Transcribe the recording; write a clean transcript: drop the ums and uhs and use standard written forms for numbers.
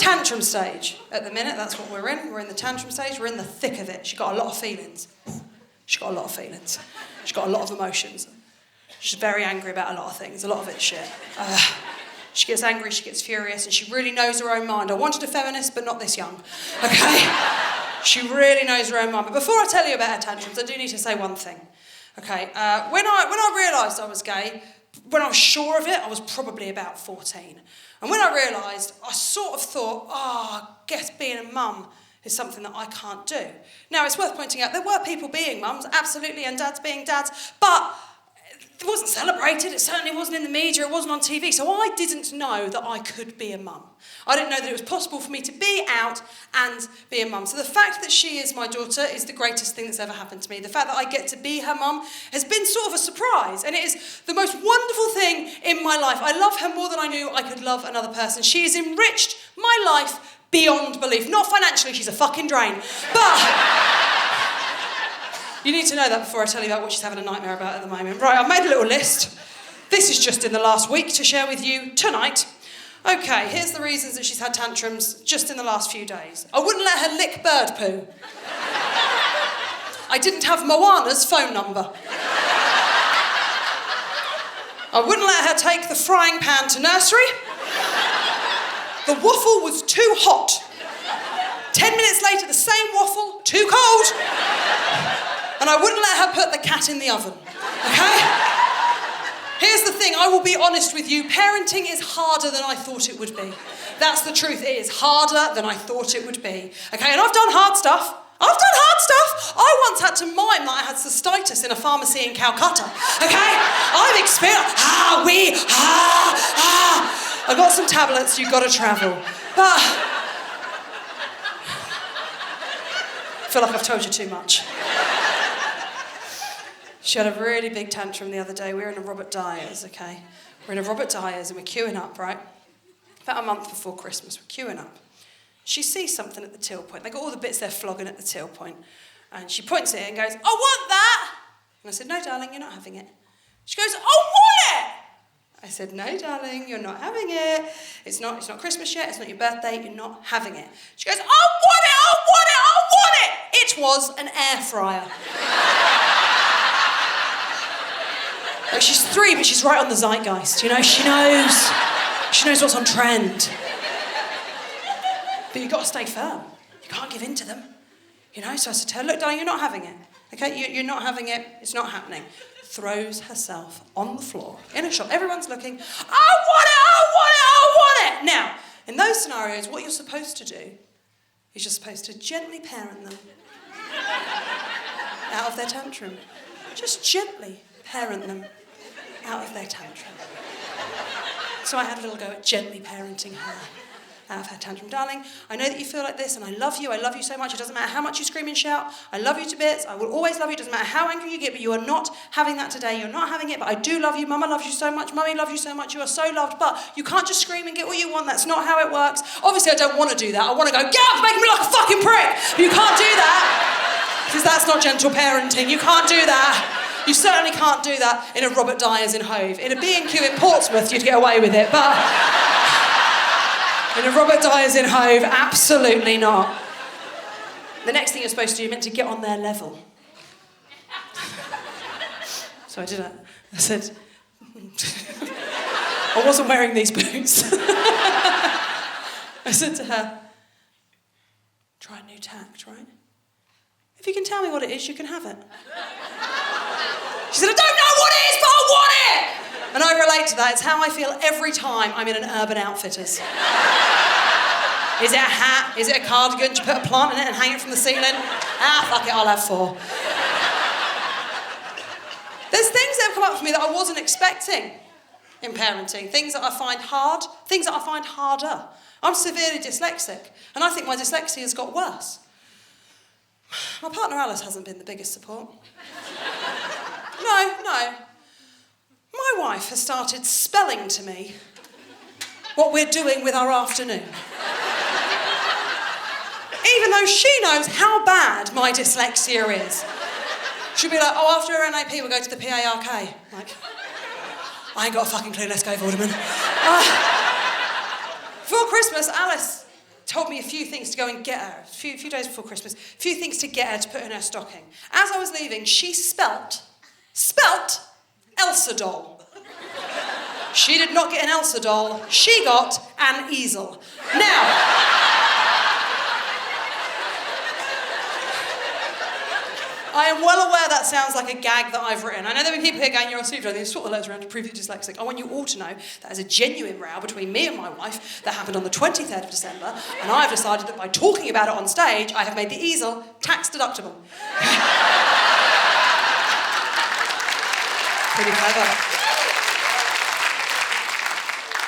tantrum stage at the minute. That's what we're in. We're in the tantrum stage. We're in the thick of it. She's got a lot of feelings. She's got a lot of feelings. She's got a lot of emotions. She's very angry about a lot of things. A lot of it's shit. She gets angry, she gets furious, and she really knows her own mind. I wanted a feminist, but not this young. Okay? She really knows her own mind. But before I tell you about her tantrums, I do need to say one thing. Okay? When I realised I was gay, when I was sure of it, I was probably about 14. And when I realised, I sort of thought, I guess being a mum is something that I can't do. Now, it's worth pointing out, there were people being mums, absolutely, and dads being dads, but it wasn't celebrated, it certainly wasn't in the media, it wasn't on TV, so I didn't know that I could be a mum. I didn't know that it was possible for me to be out and be a mum. So the fact that she is my daughter is the greatest thing that's ever happened to me. The fact that I get to be her mum has been sort of a surprise, and it is the most wonderful thing in my life. I love her more than I knew I could love another person. She has enriched my life beyond belief. Not financially, she's a fucking drain, but you need to know that before I tell you about what she's having a nightmare about at the moment. Right, I've made a little list. This is just in the last week to share with you tonight. Okay, here's the reasons that she's had tantrums just in the last few days. I wouldn't let her lick bird poo. I didn't have Moana's phone number. I wouldn't let her take the frying pan to nursery. The waffle was too hot. 10 minutes later, the same waffle, too cold. And I wouldn't let her put the cat in the oven, okay? Here's the thing, I will be honest with you, parenting is harder than I thought it would be. That's the truth, it is harder than I thought it would be. Okay, and I've done hard stuff. I once had to mime that I had cystitis in a pharmacy in Calcutta, okay? I've experienced, I got some tablets, you've got to travel. But I feel like I've told you too much. She had a really big tantrum the other day. We were in a Robert Dyer's, okay? We're in a Robert Dyer's and we're queuing up, right? About a month before Christmas, we're queuing up. She sees something at the till point. They got all the bits they're flogging at the till point. And she points at it and goes, I want that! And I said, no, darling, you're not having it. She goes, I want it! I said, no, darling, you're not having it. It's not Christmas yet, it's not your birthday, you're not having it. She goes, I want it, I want it, I want it! It was an air fryer. Like, she's 3, but she's right on the zeitgeist, you know, she knows what's on trend. But you've got to stay firm. You can't give in to them, you know. So I said to her, look, darling, you're not having it, okay? You're not having it, it's not happening. Throws herself on the floor in a shop. Everyone's looking, I want it, I want it, I want it! Now, in those scenarios, what you're supposed to do is you're supposed to gently parent them out of their tantrum. Just gently parent them out of their tantrum. So I had a little go at gently parenting her out of her tantrum. Darling, I know that you feel like this, and I love you so much. It doesn't matter how much you scream and shout. I love you to bits. I will always love you. It doesn't matter how angry you get, but you are not having that today. You're not having it, but I do love you. Mama loves you so much. Mummy loves you so much. You are so loved, but you can't just scream and get what you want. That's not how it works. Obviously, I don't want to do that. I want to go, get up, make me look like a fucking prick. But you can't do that, because that's not gentle parenting. You can't do that. You certainly can't do that in a Robert Dyer's in Hove. In a B&Q in Portsmouth, you'd get away with it, but in a Robert Dyer's in Hove, absolutely not. The next thing you're supposed to do, you're meant to get on their level. So I did it. I said, I wasn't wearing these boots. I said to her, try a new tact, right? If you can tell me what it is, you can have it. She said, I don't know what it is, but I want it! And I relate to that. It's how I feel every time I'm in an Urban Outfitters. Is it a hat? Is it a cardigan? Do you put a plant in it and hang it from the ceiling? Fuck it, I'll have 4. There's things that have come up for me that I wasn't expecting in parenting. Things that I find hard, things that I find harder. I'm severely dyslexic, and I think my dyslexia has got worse. My partner Alice hasn't been the biggest support. No. My wife has started spelling to me what we're doing with our afternoon. Even though she knows how bad my dyslexia is. She'll be like, oh, after her NAP, we'll go to the PARK. Like, I ain't got a fucking clue, let's go, Vorderman. Before Christmas, Alice told me a few things to go and get her, a few days before Christmas, a few things to get her to put in her stocking. As I was leaving, she spelt Elsa doll. She did not get an Elsa doll, she got an easel. Now, I am well aware that sounds like a gag that I've written. I know there'll be people here going, you're a super, and swap the letters around to prove you're dyslexic. I want you all to know that is a genuine row between me and my wife that happened on the 23rd of December, and I have decided that by talking about it on stage, I have made the easel tax deductible. Pretty clever.